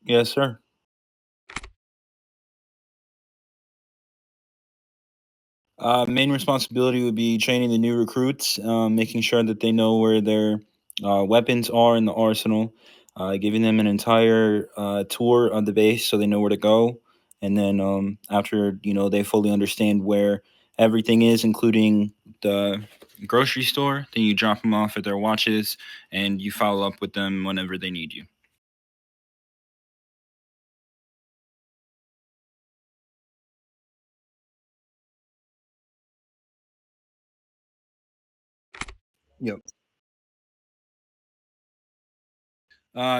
Yes, sir. Main responsibility would be training the new recruits, making sure that they know where their weapons are in the arsenal, giving them an entire tour of the base so they know where to go. And then after they fully understand where everything is, including the grocery store, then you drop them off at their watches and you follow up with them whenever they need you. Yep.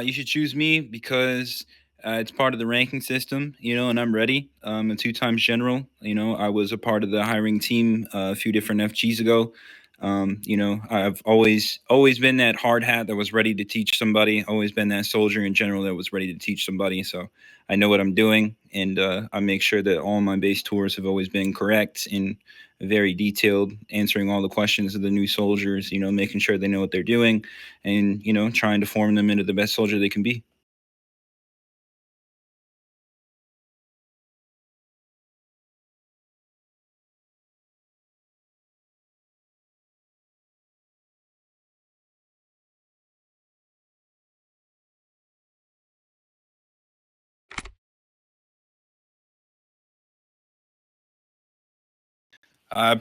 You should choose me because it's part of the ranking system, and I'm ready. A two times general. I was a part of the hiring team a few different FGs ago. I've always been that hard hat that was ready to teach somebody. Always been that soldier in general that was ready to teach somebody. So I know what I'm doing, and I make sure that all my base tours have always been correct and very detailed, answering all the questions of the new soldiers. Making sure they know what they're doing and trying to form them into the best soldier they can be.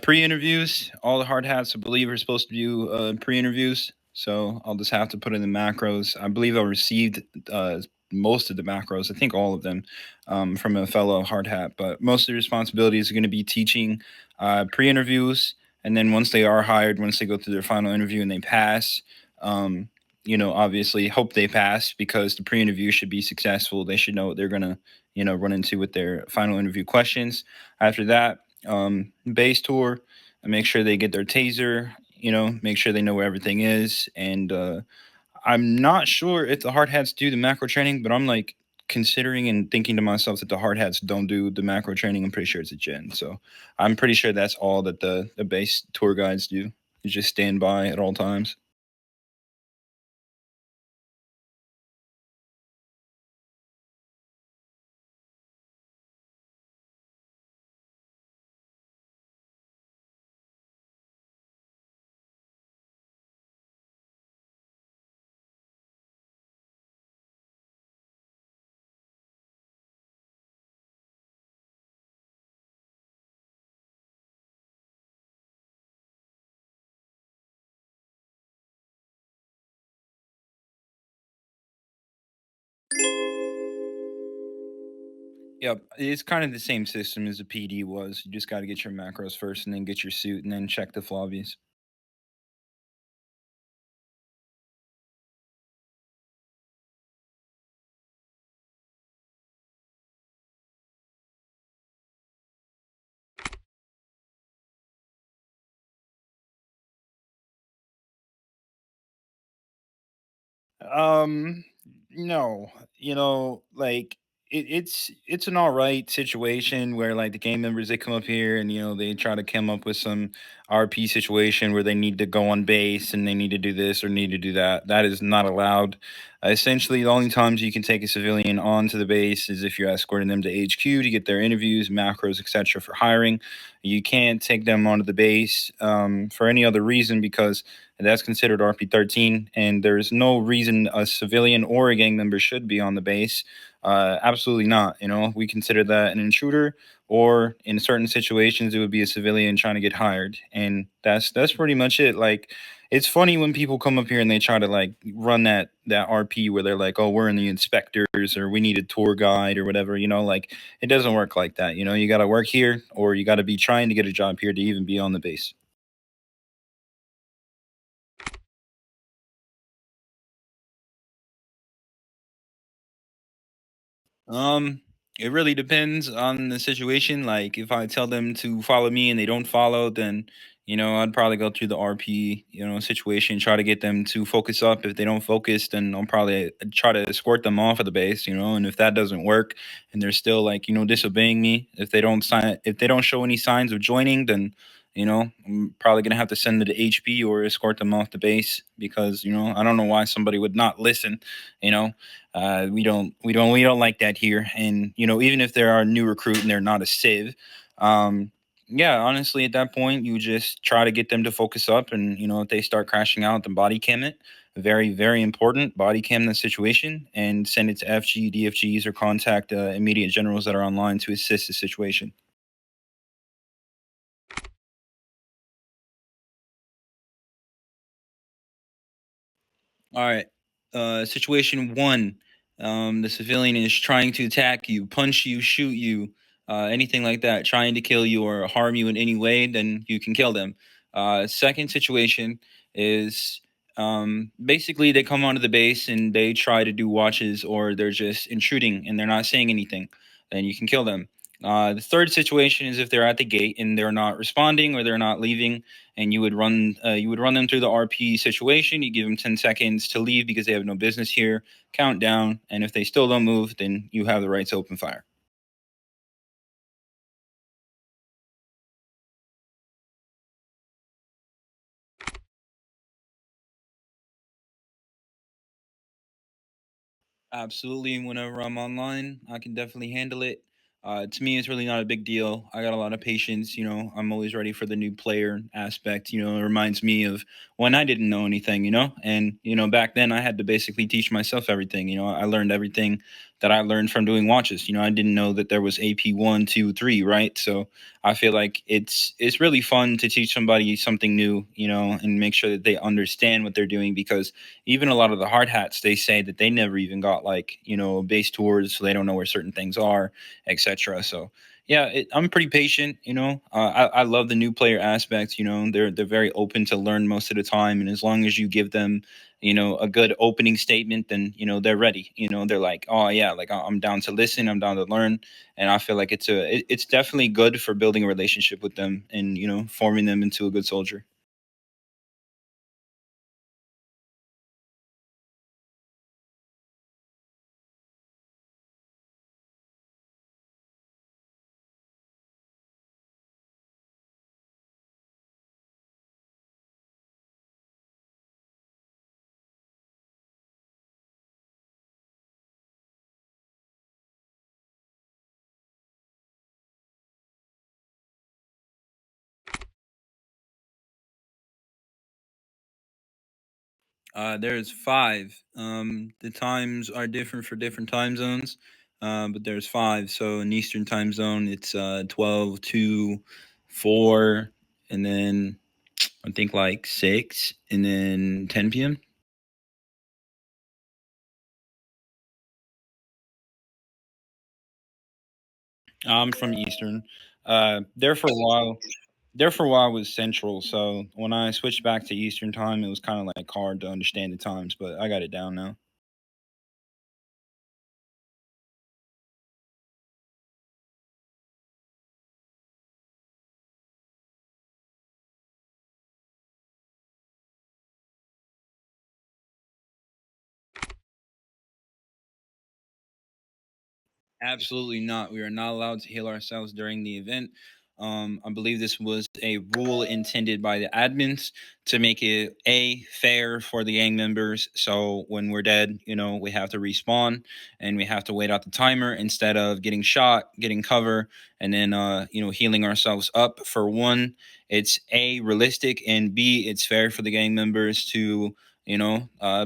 Pre-interviews, all the hard hats I believe are supposed to do pre-interviews, so I'll just have to put in the macros. I believe I received most of the macros, I think all of them, from a fellow hard hat, but most of the responsibilities are going to be teaching pre-interviews, and then once they are hired, once they go through their final interview and they pass, um, obviously hope they pass because the pre-interview should be successful. They should know what they're going to run into with their final interview questions. After that, base tour and make sure they get their taser, make sure they know where everything is. And I'm not sure if the hard hats do the macro training, but I'm like considering and thinking to myself that the hard hats don't do the macro training. I'm pretty sure it's a gen. So I'm pretty sure that's all that the base tour guides do. You just stand by at all times. Yep, it's kind of the same system as the PD was. You just got to get your macros first, and then get your suit, and then check the flobbies. Um, no, like it's an all right situation where like the game members they come up here and they try to come up with some RP situation where they need to go on base and they need to do this or need to do that. That is not allowed. Essentially, the only times you can take a civilian onto the base is if you're escorting them to HQ to get their interviews, macros, etc. for hiring. You can't take them onto the base for any other reason because that's considered RP-13, and there's no reason a civilian or a gang member should be on the base. Absolutely not. We consider that an intruder, or in certain situations, it would be a civilian trying to get hired, and that's pretty much it. Like, it's funny when people come up here and they try to like run that RP where they're like, "Oh, we're in the inspectors," or "We need a tour guide," or whatever. Like it doesn't work like that. You got to work here, or you got to be trying to get a job here to even be on the base. Um, it really depends on the situation. Like if I tell them to follow me and they don't follow, then I'd probably go through the RP, situation, try to get them to focus up. If they don't focus, then I'll probably try to escort them off of the base, and if that doesn't work and they're still like, disobeying me, if they don't show any signs of joining, then I'm probably gonna have to send them to HP or escort them off the base because I don't know why somebody would not listen. You know, we don't like that here. And even if they're our new recruit and they're not a civ, um, yeah, honestly, at that point, you just try to get them to focus up, and if they start crashing out, then body cam it. Very, very important. Body cam the situation and send it to FG, DFGs, or contact immediate generals that are online to assist the situation. All right. Situation one. The civilian is trying to attack you, punch you, shoot you, anything like that, trying to kill you or harm you in any way, then you can kill them. Second situation is basically they come onto the base and they try to do watches or they're just intruding and they're not saying anything, then you can kill them. The third situation is if they're at the gate and they're not responding or they're not leaving, and you would run them through the RP situation. You give them 10 seconds to leave because they have no business here. Count down, and if they still don't move, then you have the right to open fire. Absolutely. Whenever I'm online, I can definitely handle it. To me, it's really not a big deal. I got a lot of patience. I'm always ready for the new player aspect. It reminds me of when I didn't know anything, and, back then I had to basically teach myself everything. I learned everything that I learned from doing watches. I didn't know that there was AP one, two, three, right? So I feel like it's really fun to teach somebody something new, and make sure that they understand what they're doing because even a lot of the hard hats they say that they never even got like base tours, so they don't know where certain things are, etc. So yeah, I'm pretty patient. I love the new player aspects. They're very open to learn most of the time, and as long as you give them a good opening statement, then they're ready. They're like, oh yeah, like I'm down to listen, I'm down to learn. And I feel like it's definitely good for building a relationship with them and forming them into a good soldier. There's five. The times are different for different time zones, but there's five. So in Eastern time zone, it's 12, 2, 4, and then I think like 6, and then 10 p.m. I'm from Eastern. There for a while. There for a while was Central. So when I switched back to Eastern time, it was kind of like hard to understand the times, but I got it down now. Absolutely not. We are not allowed to heal ourselves during the event. I believe this was a rule intended by the admins to make it fair for the gang members. So when we're dead, we have to respawn and we have to wait out the timer instead of getting shot, getting cover, and then healing ourselves up. For one, it's realistic, and B, it's fair for the gang members to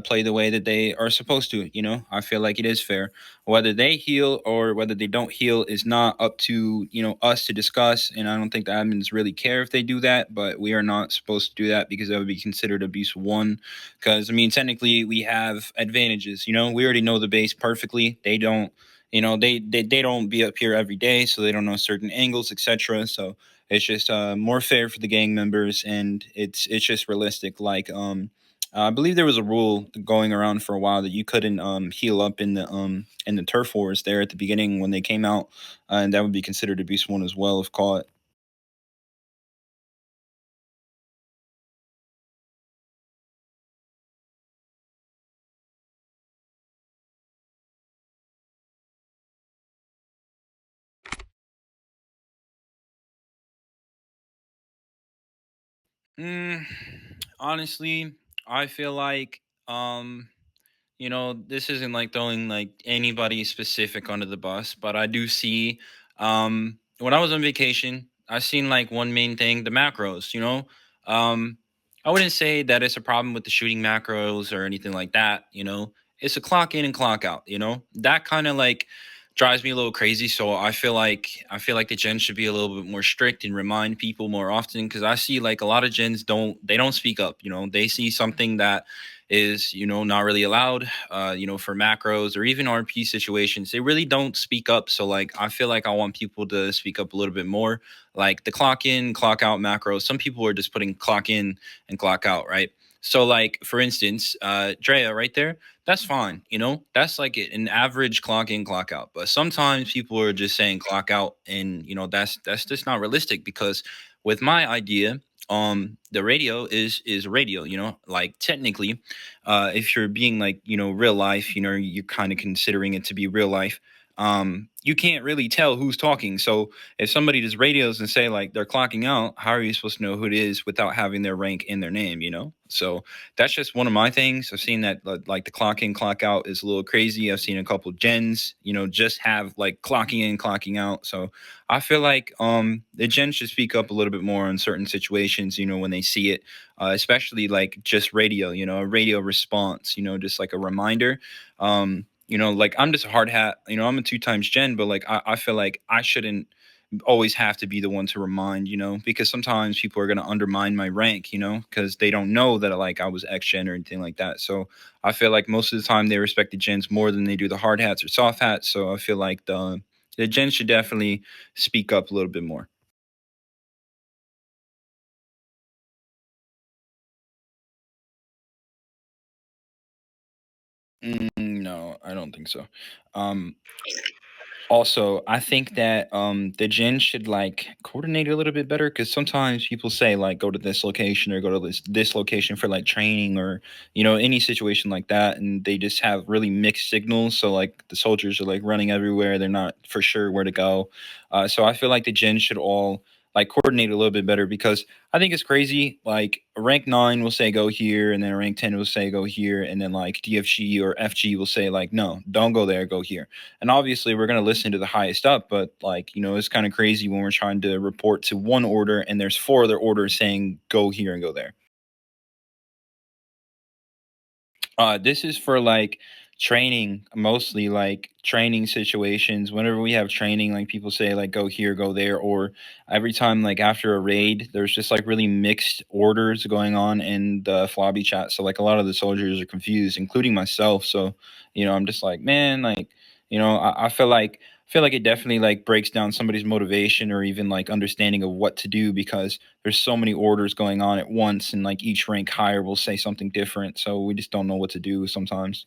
play the way that they are supposed to. I feel like it is fair. Whether they heal or whether they don't heal is not up to us to discuss, and I don't think the admins really care if they do that. But we are not supposed to do that because that would be considered abuse one. Because I mean, technically, we have advantages. We already know the base perfectly. They don't. They don't be up here every day, so they don't know certain angles, etc. So it's just more fair for the gang members, and it's just realistic. Like I believe there was a rule going around for a while that you couldn't heal up in the turf wars there at the beginning when they came out, and that would be considered abuse one as well if caught. Mm, honestly, I feel like this isn't like throwing like anybody specific under the bus, but I do see when I was on vacation, I seen like one main thing, the macros. Um I wouldn't say that it's a problem with the shooting macros or anything like that. It's a clock in and clock out. That kind of like drives me a little crazy. So I feel like the gens should be a little bit more strict and remind people more often, because I see like a lot of gens don't speak up. They see something that is not really allowed for macros or even RP situations. They really don't speak up. So like I feel like I want people to speak up a little bit more. Like the clock in clock out macros, some people are just putting clock in and clock out, right? So like for instance, Drea right there, that's fine. That's like an average clock in clock out. But sometimes people are just saying clock out, and that's just not realistic, because with my idea, the radio is radio. Like technically, if you're being like real life, you're kind of considering it to be real life. You can't really tell who's talking. So if somebody does radios and say like they're clocking out, how are you supposed to know who it is without having their rank in their name? So that's just one of my things. I've seen that like the clock in clock out is a little crazy. I've seen a couple gens just have like clocking in clocking out. So I feel like the gens should speak up a little bit more in certain situations, when they see it, especially like just radio, a radio response, just like a reminder. Like I'm just a hard hat, I'm a two times gen, but like I feel like I shouldn't always have to be the one to remind, because sometimes people are going to undermine my rank, because they don't know that like I was X gen or anything like that. So I feel like most of the time they respect the gens more than they do the hard hats or soft hats. So I feel like the gens should definitely speak up a little bit more. No, I don't think so. Um, Also, I think that the gen should like coordinate a little bit better, because sometimes people say like go to this location or go to this location for like training or any situation like that, and they just have really mixed signals. So like the soldiers are like running everywhere; they're not for sure where to go. So I feel like the gen should all like coordinate a little bit better, because I think it's crazy. Like a rank 9 will say go here, and then a rank 10 will say go here, and then like DFG or FG will say like no, don't go there, go here. And obviously we're going to listen to the highest up, but like it's kind of crazy when we're trying to report to one order and there's four other orders saying go here and go there. This is for like training, mostly like training situations. Whenever we have training, like people say like go here, go there, or every time like after a raid, there's just like really mixed orders going on in the flobby chat. So like a lot of the soldiers are confused, including myself. So I'm just like, man, like I feel like it definitely like breaks down somebody's motivation or even like understanding of what to do, because there's so many orders going on at once, and like each rank higher will say something different, so we just don't know what to do sometimes.